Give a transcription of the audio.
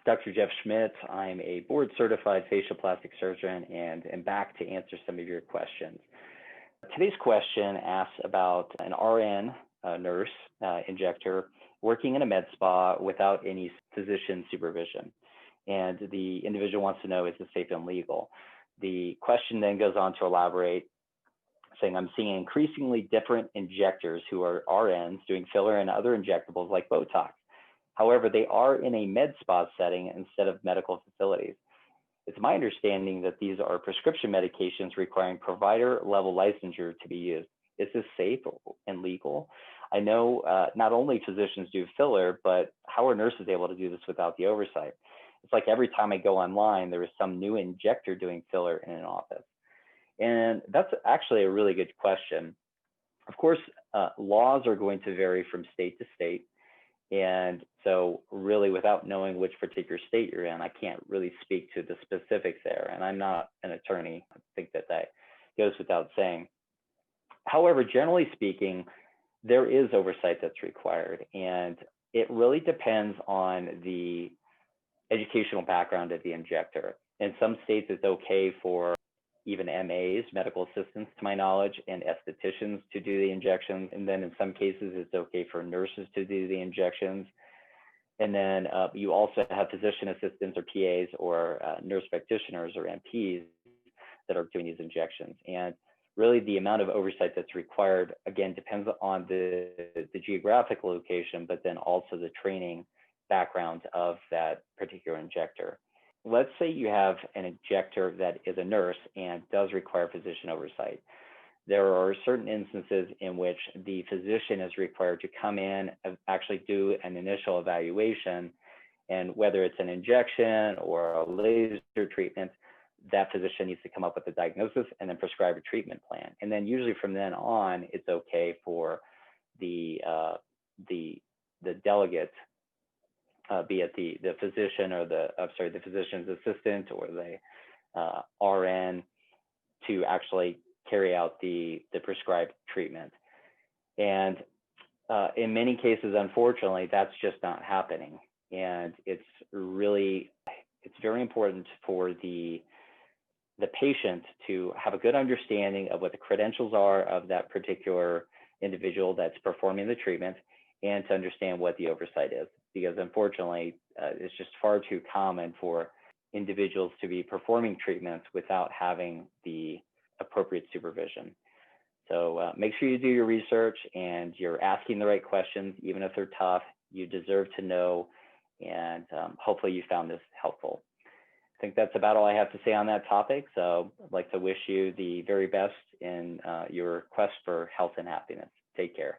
Dr. Jeff Schmidt. I'm a board certified facial plastic surgeon and am back to answer some of your questions. Today's question asks about an RN nurse injector working in a med spa without any physician supervision. And the individual wants to know, is this safe and legal? The question then goes on to elaborate, saying, I'm seeing increasingly different injectors who are RNs doing filler and other injectables like Botox. However, they are in a med spa setting instead of medical facilities. It's my understanding that these are prescription medications requiring provider level licensure to be used. Is this safe and legal? I know not only physicians do filler, but how are nurses able to do this without the oversight? It's like every time I go online, there is some new injector doing filler in an office. And that's actually a really good question. Of course, laws are going to vary from state to state. And so really, without knowing which particular state you're in, I can't really speak to the specifics there. And I'm not an attorney. I think that goes without saying. However, generally speaking, there is oversight that's required. And it really depends on the educational background of the injector. In some states, it's okay for even MAs, medical assistants to my knowledge, and estheticians to do the injections. And then in some cases, it's okay for nurses to do the injections. And then you also have physician assistants or PAs or nurse practitioners or NPs that are doing these injections. And really the amount of oversight that's required, again, depends on the geographic location, but then also the training background of that particular injector. Let's say you have an injector that is a nurse and does require physician oversight. There are certain instances in which the physician is required to come in and actually do an initial evaluation, and whether it's an injection or a laser treatment, that physician needs to come up with a diagnosis and then prescribe a treatment plan. And then usually from then on, it's okay for the delegate, be it the physician or the physician's assistant or the RN, to actually carry out the prescribed treatment. And in many cases, unfortunately, that's just not happening. And it's very important for the patient to have a good understanding of what the credentials are of that particular individual that's performing the treatment, and to understand what the oversight is. Because unfortunately, it's just far too common for individuals to be performing treatments without having the appropriate supervision. So make sure you do your research and you're asking the right questions, even if they're tough. You deserve to know, and hopefully you found this helpful. I think that's about all I have to say on that topic. So I'd like to wish you the very best in your quest for health and happiness. Take care.